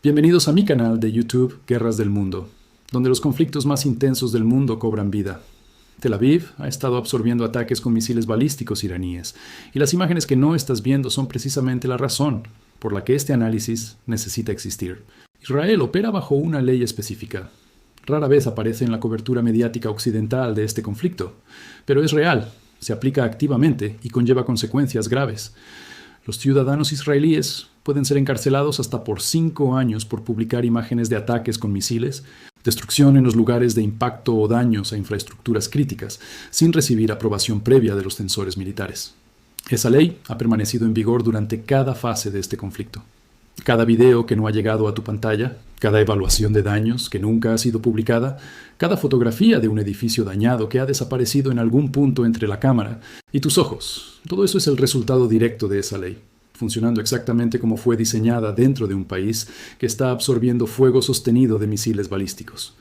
Bienvenidos a mi canal de YouTube Guerras del Mundo, donde los conflictos más intensos del mundo cobran vida. Tel Aviv ha estado absorbiendo ataques con misiles balísticos iraníes, y las imágenes que no estás viendo son precisamente la razón por la que este análisis necesita existir. Israel opera bajo una ley específica. Rara vez aparece en la cobertura mediática occidental de este conflicto, pero es real, se aplica activamente y conlleva consecuencias graves. Los ciudadanos israelíes pueden ser encarcelados hasta por 5 años por publicar imágenes de ataques con misiles, destrucción en los lugares de impacto o daños a infraestructuras críticas, sin recibir aprobación previa de los censores militares. Esa ley ha permanecido en vigor durante cada fase de este conflicto. Cada video que no ha llegado a tu pantalla, cada evaluación de daños que nunca ha sido publicada, cada fotografía de un edificio dañado que ha desaparecido en algún punto entre la cámara y tus ojos, todo eso es el resultado directo de esa ley, funcionando exactamente como fue diseñada dentro de un país que está absorbiendo fuego sostenido de misiles balísticos.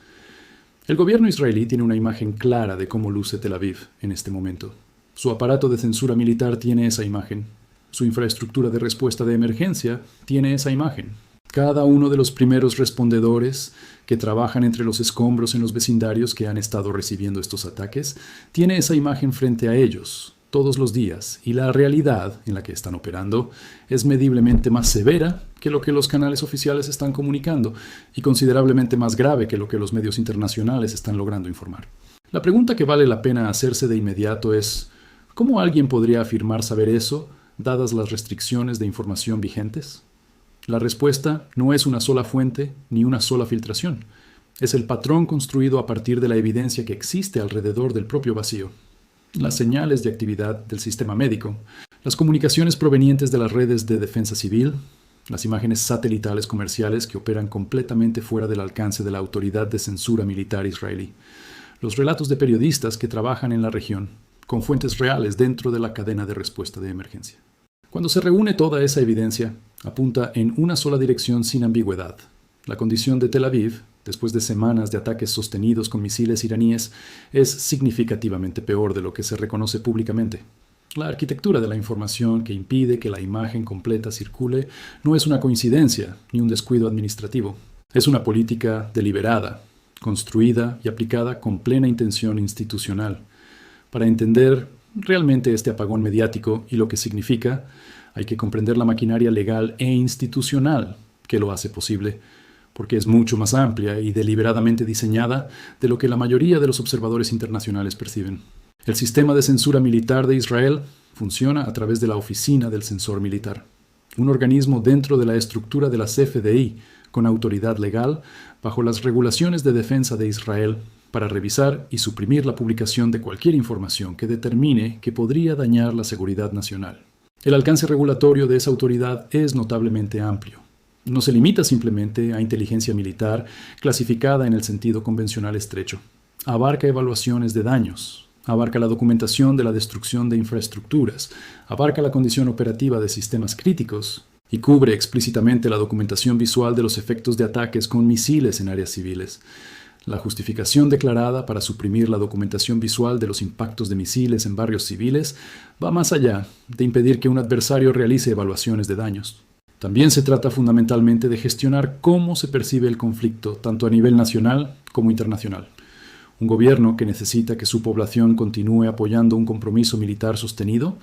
El gobierno israelí tiene una imagen clara de cómo luce Tel Aviv en este momento. Su aparato de censura militar tiene esa imagen. Su infraestructura de respuesta de emergencia tiene esa imagen. Cada uno de los primeros respondedores que trabajan entre los escombros en los vecindarios que han estado recibiendo estos ataques tiene esa imagen frente a ellos todos los días, y la realidad en la que están operando es mediblemente más severa que lo que los canales oficiales están comunicando y considerablemente más grave que lo que los medios internacionales están logrando informar. La pregunta que vale la pena hacerse de inmediato es: ¿cómo alguien podría afirmar saber eso, dadas las restricciones de información vigentes? La respuesta no es una sola fuente ni una sola filtración. Es el patrón construido a partir de la evidencia que existe alrededor del propio vacío. Las señales de actividad del sistema médico, las comunicaciones provenientes de las redes de defensa civil, las imágenes satelitales comerciales que operan completamente fuera del alcance de la autoridad de censura militar israelí, los relatos de periodistas que trabajan en la región, con fuentes reales dentro de la cadena de respuesta de emergencia. Cuando se reúne toda esa evidencia, apunta en una sola dirección sin ambigüedad. La condición de Tel Aviv, después de semanas de ataques sostenidos con misiles iraníes, es significativamente peor de lo que se reconoce públicamente. La arquitectura de la información que impide que la imagen completa circule no es una coincidencia ni un descuido administrativo. Es una política deliberada, construida y aplicada con plena intención institucional. Para entender realmente este apagón mediático y lo que significa, hay que comprender la maquinaria legal e institucional que lo hace posible, porque es mucho más amplia y deliberadamente diseñada de lo que la mayoría de los observadores internacionales perciben. El sistema de censura militar de Israel funciona a través de la Oficina del Censor Militar, un organismo dentro de la estructura de la CFDI, con autoridad legal, bajo las regulaciones de defensa de Israel, para revisar y suprimir la publicación de cualquier información que determine que podría dañar la seguridad nacional. El alcance regulatorio de esa autoridad es notablemente amplio. No se limita simplemente a inteligencia militar clasificada en el sentido convencional estrecho. Abarca evaluaciones de daños, abarca la documentación de la destrucción de infraestructuras, abarca la condición operativa de sistemas críticos y cubre explícitamente la documentación visual de los efectos de ataques con misiles en áreas civiles. La justificación declarada para suprimir la documentación visual de los impactos de misiles en barrios civiles va más allá de impedir que un adversario realice evaluaciones de daños. También se trata fundamentalmente de gestionar cómo se percibe el conflicto, tanto a nivel nacional como internacional. Un gobierno que necesita que su población continúe apoyando un compromiso militar sostenido,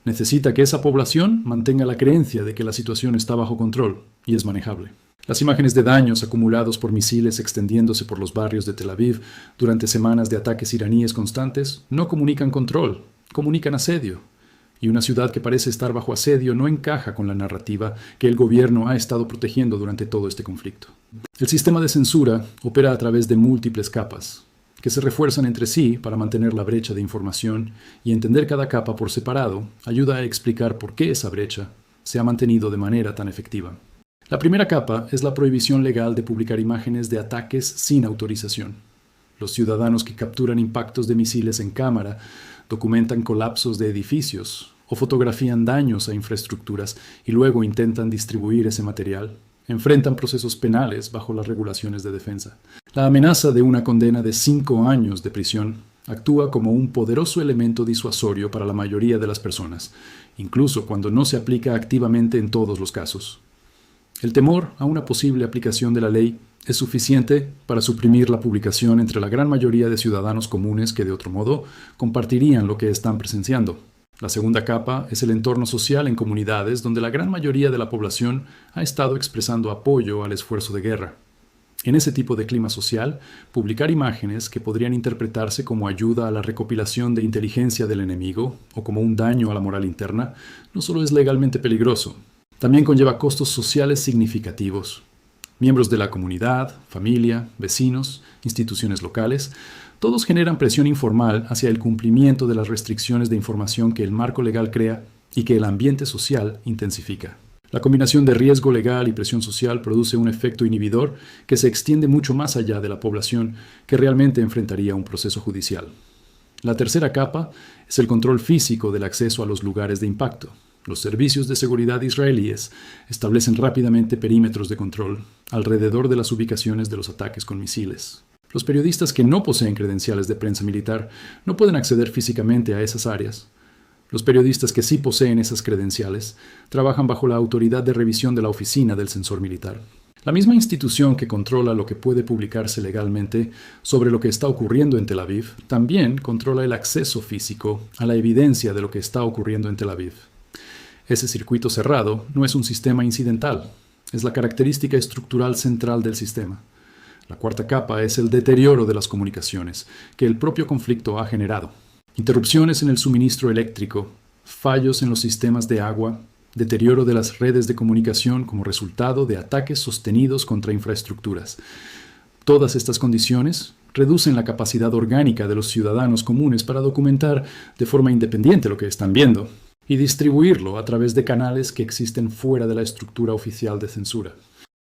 necesita que esa población mantenga la creencia de que la situación está bajo control y es manejable. Las imágenes de daños acumulados por misiles extendiéndose por los barrios de Tel Aviv durante semanas de ataques iraníes constantes no comunican control, comunican asedio. Y una ciudad que parece estar bajo asedio no encaja con la narrativa que el gobierno ha estado protegiendo durante todo este conflicto. El sistema de censura opera a través de múltiples capas, que se refuerzan entre sí para mantener la brecha de información, y entender cada capa por separado ayuda a explicar por qué esa brecha se ha mantenido de manera tan efectiva. La primera capa es la prohibición legal de publicar imágenes de ataques sin autorización. Los ciudadanos que capturan impactos de misiles en cámara, documentan colapsos de edificios o fotografían daños a infraestructuras y luego intentan distribuir ese material, enfrentan procesos penales bajo las regulaciones de defensa. La amenaza de una condena de 5 años de prisión actúa como un poderoso elemento disuasorio para la mayoría de las personas, incluso cuando no se aplica activamente en todos los casos. El temor a una posible aplicación de la ley es suficiente para suprimir la publicación entre la gran mayoría de ciudadanos comunes que de otro modo compartirían lo que están presenciando. La segunda capa es el entorno social en comunidades donde la gran mayoría de la población ha estado expresando apoyo al esfuerzo de guerra. En ese tipo de clima social, publicar imágenes que podrían interpretarse como ayuda a la recopilación de inteligencia del enemigo o como un daño a la moral interna no solo es legalmente peligroso, también conlleva costos sociales significativos. Miembros de la comunidad, familia, vecinos, instituciones locales, todos generan presión informal hacia el cumplimiento de las restricciones de información que el marco legal crea y que el ambiente social intensifica. La combinación de riesgo legal y presión social produce un efecto inhibidor que se extiende mucho más allá de la población que realmente enfrentaría un proceso judicial. La tercera capa es el control físico del acceso a los lugares de impacto. Los servicios de seguridad israelíes establecen rápidamente perímetros de control alrededor de las ubicaciones de los ataques con misiles. Los periodistas que no poseen credenciales de prensa militar no pueden acceder físicamente a esas áreas. Los periodistas que sí poseen esas credenciales trabajan bajo la autoridad de revisión de la Oficina del Censor Militar. La misma institución que controla lo que puede publicarse legalmente sobre lo que está ocurriendo en Tel Aviv también controla el acceso físico a la evidencia de lo que está ocurriendo en Tel Aviv. Ese circuito cerrado no es un sistema incidental, es la característica estructural central del sistema. La cuarta capa es el deterioro de las comunicaciones que el propio conflicto ha generado. Interrupciones en el suministro eléctrico, fallos en los sistemas de agua, deterioro de las redes de comunicación como resultado de ataques sostenidos contra infraestructuras. Todas estas condiciones reducen la capacidad orgánica de los ciudadanos comunes para documentar de forma independiente lo que están viendo y distribuirlo a través de canales que existen fuera de la estructura oficial de censura.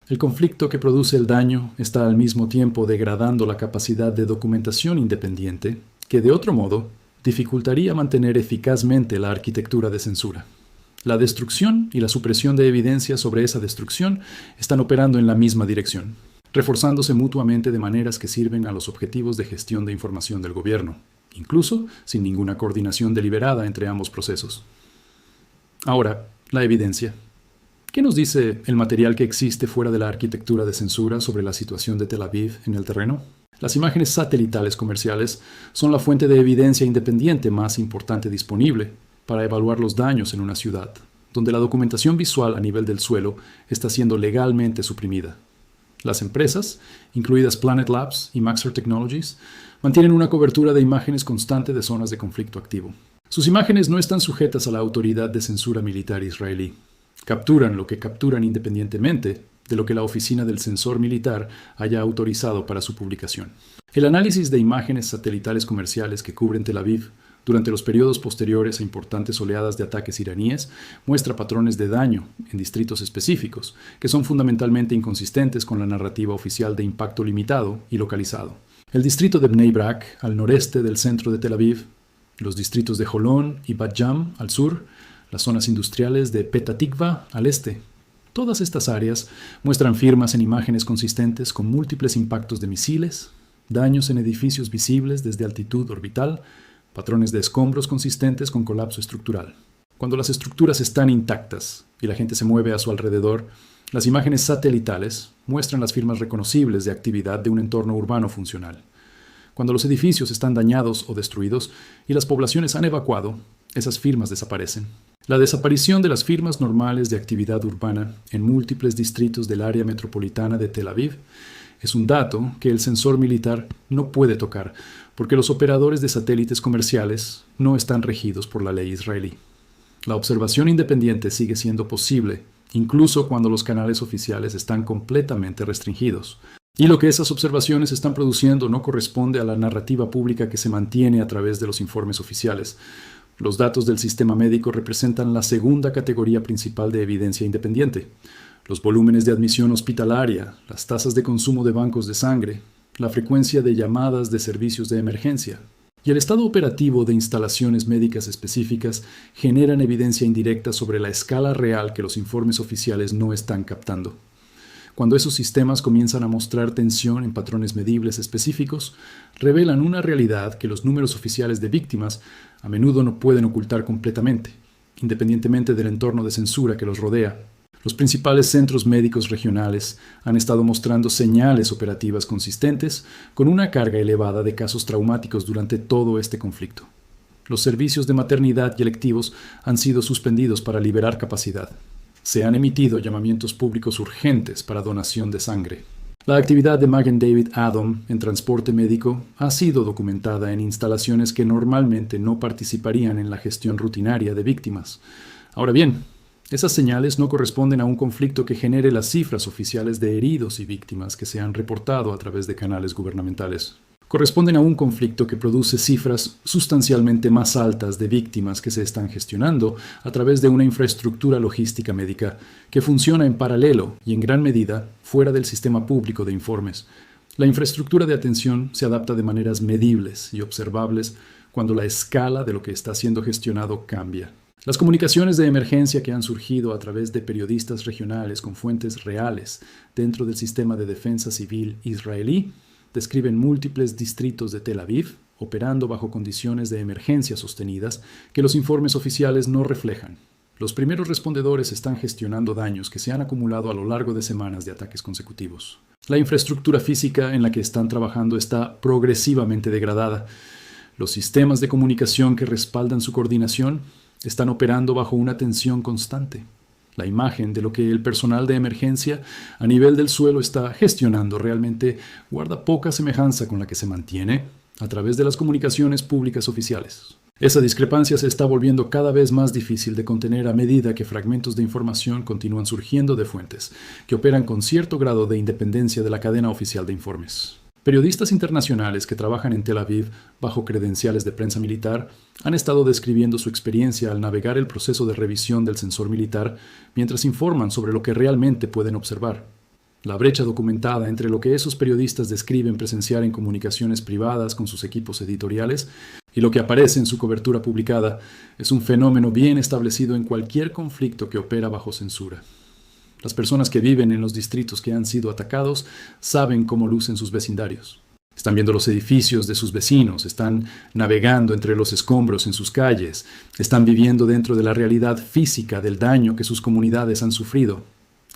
El conflicto que produce el daño está al mismo tiempo degradando la capacidad de documentación independiente, que de otro modo dificultaría mantener eficazmente la arquitectura de censura. La destrucción y la supresión de evidencia sobre esa destrucción están operando en la misma dirección, reforzándose mutuamente de maneras que sirven a los objetivos de gestión de información del gobierno, incluso sin ninguna coordinación deliberada entre ambos procesos. Ahora, la evidencia. ¿Qué nos dice el material que existe fuera de la arquitectura de censura sobre la situación de Tel Aviv en el terreno? Las imágenes satelitales comerciales son la fuente de evidencia independiente más importante disponible para evaluar los daños en una ciudad, donde la documentación visual a nivel del suelo está siendo legalmente suprimida. Las empresas, incluidas Planet Labs y Maxar Technologies, mantienen una cobertura de imágenes constante de zonas de conflicto activo. Sus imágenes no están sujetas a la autoridad de censura militar israelí. Capturan lo que capturan independientemente de lo que la Oficina del Censor Militar haya autorizado para su publicación. El análisis de imágenes satelitales comerciales que cubren Tel Aviv durante los periodos posteriores a importantes oleadas de ataques iraníes muestra patrones de daño en distritos específicos, que son fundamentalmente inconsistentes con la narrativa oficial de impacto limitado y localizado. El distrito de Bnei Brak, al noreste del centro de Tel Aviv, los distritos de Holon y Bat Yam, al sur, las zonas industriales de Petah Tikva, al este. Todas estas áreas muestran firmas en imágenes consistentes con múltiples impactos de misiles, daños en edificios visibles desde altitud orbital, patrones de escombros consistentes con colapso estructural. Cuando las estructuras están intactas y la gente se mueve a su alrededor, las imágenes satelitales muestran las firmas reconocibles de actividad de un entorno urbano funcional. Cuando los edificios están dañados o destruidos y las poblaciones han evacuado, esas firmas desaparecen. La desaparición de las firmas normales de actividad urbana en múltiples distritos del área metropolitana de Tel Aviv es un dato que el censor militar no puede tocar porque los operadores de satélites comerciales no están regidos por la ley israelí. La observación independiente sigue siendo posible, incluso cuando los canales oficiales están completamente restringidos. Y lo que esas observaciones están produciendo no corresponde a la narrativa pública que se mantiene a través de los informes oficiales. Los datos del sistema médico representan la segunda categoría principal de evidencia independiente. Los volúmenes de admisión hospitalaria, las tasas de consumo de bancos de sangre, la frecuencia de llamadas de servicios de emergencia y el estado operativo de instalaciones médicas específicas generan evidencia indirecta sobre la escala real que los informes oficiales no están captando. Cuando esos sistemas comienzan a mostrar tensión en patrones medibles específicos, revelan una realidad que los números oficiales de víctimas a menudo no pueden ocultar completamente, independientemente del entorno de censura que los rodea. Los principales centros médicos regionales han estado mostrando señales operativas consistentes con una carga elevada de casos traumáticos durante todo este conflicto. Los servicios de maternidad y electivos han sido suspendidos para liberar capacidad. Se han emitido llamamientos públicos urgentes para donación de sangre. La actividad de Magen David Adom en transporte médico ha sido documentada en instalaciones que normalmente no participarían en la gestión rutinaria de víctimas. Ahora bien, esas señales no corresponden a un conflicto que genere las cifras oficiales de heridos y víctimas que se han reportado a través de canales gubernamentales. Corresponden a un conflicto que produce cifras sustancialmente más altas de víctimas que se están gestionando a través de una infraestructura logística médica que funciona en paralelo y en gran medida fuera del sistema público de informes. La infraestructura de atención se adapta de maneras medibles y observables cuando la escala de lo que está siendo gestionado cambia. Las comunicaciones de emergencia que han surgido a través de periodistas regionales con fuentes reales dentro del sistema de defensa civil israelí describen múltiples distritos de Tel Aviv operando bajo condiciones de emergencia sostenidas que los informes oficiales no reflejan. Los primeros respondedores están gestionando daños que se han acumulado a lo largo de semanas de ataques consecutivos. La infraestructura física en la que están trabajando está progresivamente degradada. Los sistemas de comunicación que respaldan su coordinación están operando bajo una tensión constante. La imagen de lo que el personal de emergencia a nivel del suelo está gestionando realmente guarda poca semejanza con la que se mantiene a través de las comunicaciones públicas oficiales. Esa discrepancia se está volviendo cada vez más difícil de contener a medida que fragmentos de información continúan surgiendo de fuentes que operan con cierto grado de independencia de la cadena oficial de informes. Periodistas internacionales que trabajan en Tel Aviv bajo credenciales de prensa militar han estado describiendo su experiencia al navegar el proceso de revisión del sensor militar mientras informan sobre lo que realmente pueden observar. La brecha documentada entre lo que esos periodistas describen presenciar en comunicaciones privadas con sus equipos editoriales y lo que aparece en su cobertura publicada es un fenómeno bien establecido en cualquier conflicto que opera bajo censura. Las personas que viven en los distritos que han sido atacados saben cómo lucen sus vecindarios. Están viendo los edificios de sus vecinos, están navegando entre los escombros en sus calles, están viviendo dentro de la realidad física del daño que sus comunidades han sufrido.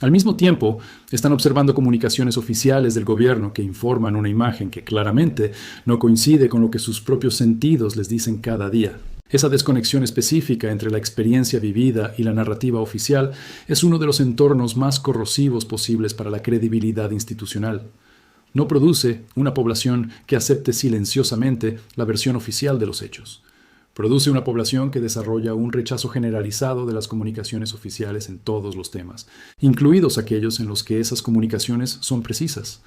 Al mismo tiempo, están observando comunicaciones oficiales del gobierno que informan una imagen que claramente no coincide con lo que sus propios sentidos les dicen cada día. Esa desconexión específica entre la experiencia vivida y la narrativa oficial es uno de los entornos más corrosivos posibles para la credibilidad institucional. No produce una población que acepte silenciosamente la versión oficial de los hechos. Produce una población que desarrolla un rechazo generalizado de las comunicaciones oficiales en todos los temas, incluidos aquellos en los que esas comunicaciones son precisas.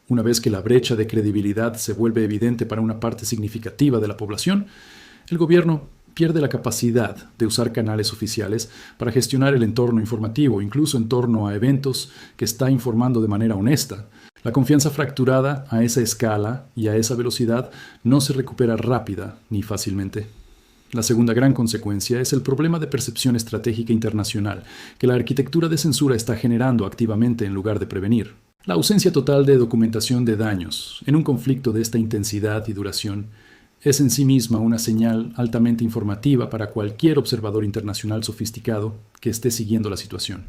Una vez que la brecha de credibilidad se vuelve evidente para una parte significativa de la población, el gobierno pierde la capacidad de usar canales oficiales para gestionar el entorno informativo, incluso en torno a eventos que está informando de manera honesta. La confianza fracturada a esa escala y a esa velocidad no se recupera rápida ni fácilmente. La segunda gran consecuencia es el problema de percepción estratégica internacional que la arquitectura de censura está generando activamente en lugar de prevenir. La ausencia total de documentación de daños en un conflicto de esta intensidad y duración es en sí misma una señal altamente informativa para cualquier observador internacional sofisticado que esté siguiendo la situación.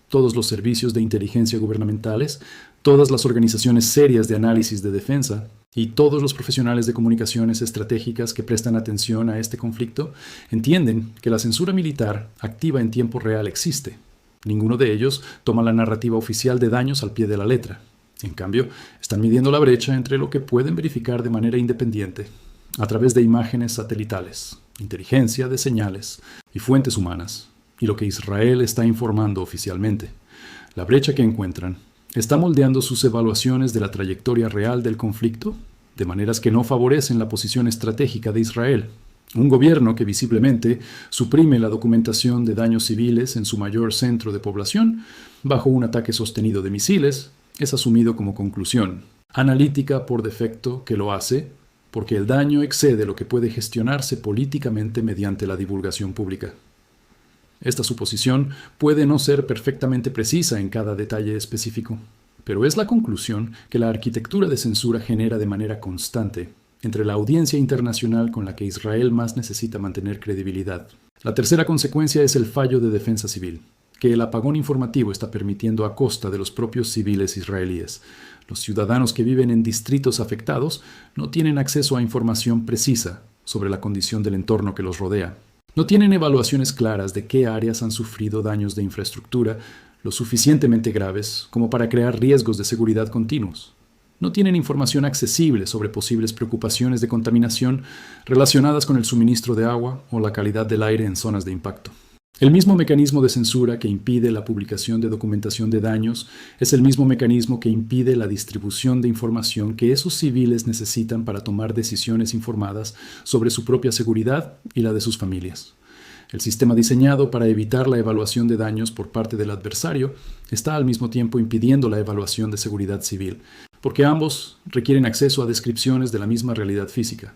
Todos los servicios de inteligencia gubernamentales, todas las organizaciones serias de análisis de defensa y todos los profesionales de comunicaciones estratégicas que prestan atención a este conflicto entienden que la censura militar activa en tiempo real existe. Ninguno de ellos toma la narrativa oficial de daños al pie de la letra. En cambio, están midiendo la brecha entre lo que pueden verificar de manera independiente a través de imágenes satelitales, inteligencia de señales y fuentes humanas, y lo que Israel está informando oficialmente. La brecha que encuentran está moldeando sus evaluaciones de la trayectoria real del conflicto de maneras que no favorecen la posición estratégica de Israel. Un gobierno que visiblemente suprime la documentación de daños civiles en su mayor centro de población bajo un ataque sostenido de misiles es asumido como conclusión analítica por defecto que lo hace porque el daño excede lo que puede gestionarse políticamente mediante la divulgación pública. Esta suposición puede no ser perfectamente precisa en cada detalle específico, pero es la conclusión que la arquitectura de censura genera de manera constante entre la audiencia internacional con la que Israel más necesita mantener credibilidad. La tercera consecuencia es el fallo de defensa civil. que el apagón informativo está permitiendo a costa de los propios civiles israelíes. Los ciudadanos que viven en distritos afectados no tienen acceso a información precisa sobre la condición del entorno que los rodea. No tienen evaluaciones claras de qué áreas han sufrido daños de infraestructura lo suficientemente graves como para crear riesgos de seguridad continuos. No tienen información accesible sobre posibles preocupaciones de contaminación relacionadas con el suministro de agua o la calidad del aire en zonas de impacto. El mismo mecanismo de censura que impide la publicación de documentación de daños es el mismo mecanismo que impide la distribución de información que esos civiles necesitan para tomar decisiones informadas sobre su propia seguridad y la de sus familias. El sistema diseñado para evitar la evaluación de daños por parte del adversario está al mismo tiempo impidiendo la evaluación de seguridad civil, porque ambos requieren acceso a descripciones de la misma realidad física.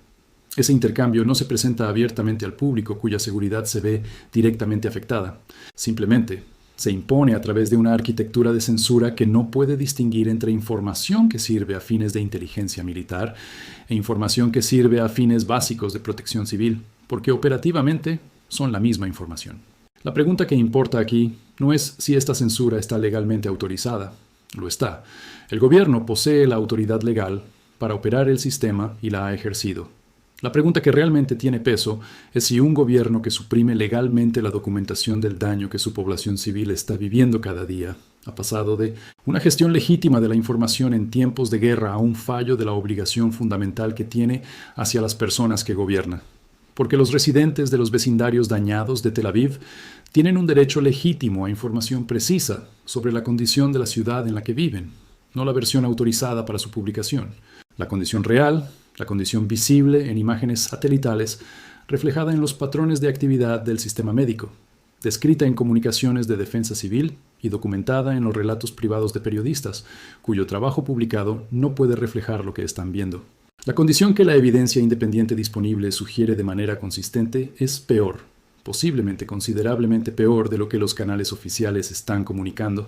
Ese intercambio no se presenta abiertamente al público cuya seguridad se ve directamente afectada. Simplemente se impone a través de una arquitectura de censura que no puede distinguir entre información que sirve a fines de inteligencia militar e información que sirve a fines básicos de protección civil, porque operativamente son la misma información. La pregunta que importa aquí no es si esta censura está legalmente autorizada. Lo está. El gobierno posee la autoridad legal para operar el sistema y la ha ejercido. La pregunta que realmente tiene peso es si un gobierno que suprime legalmente la documentación del daño que su población civil está viviendo cada día ha pasado de una gestión legítima de la información en tiempos de guerra a un fallo de la obligación fundamental que tiene hacia las personas que gobierna. Porque los residentes de los vecindarios dañados de Tel Aviv tienen un derecho legítimo a información precisa sobre la condición de la ciudad en la que viven, no la versión autorizada para su publicación. La condición real, la condición visible en imágenes satelitales, reflejada en los patrones de actividad del sistema médico, descrita en comunicaciones de defensa civil y documentada en los relatos privados de periodistas, cuyo trabajo publicado no puede reflejar lo que están viendo. La condición que la evidencia independiente disponible sugiere de manera consistente es peor, posiblemente considerablemente peor de lo que los canales oficiales están comunicando.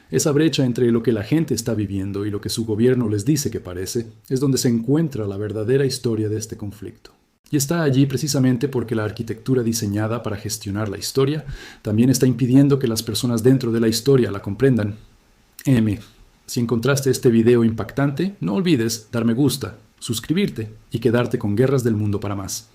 Esa brecha entre lo que la gente está viviendo y lo que su gobierno les dice que parece es donde se encuentra la verdadera historia de este conflicto. Y está allí precisamente porque la arquitectura diseñada para gestionar la historia también está impidiendo que las personas dentro de la historia la comprendan. Si encontraste este video impactante, no olvides dar me gusta, suscribirte y quedarte con Guerras del Mundo para más.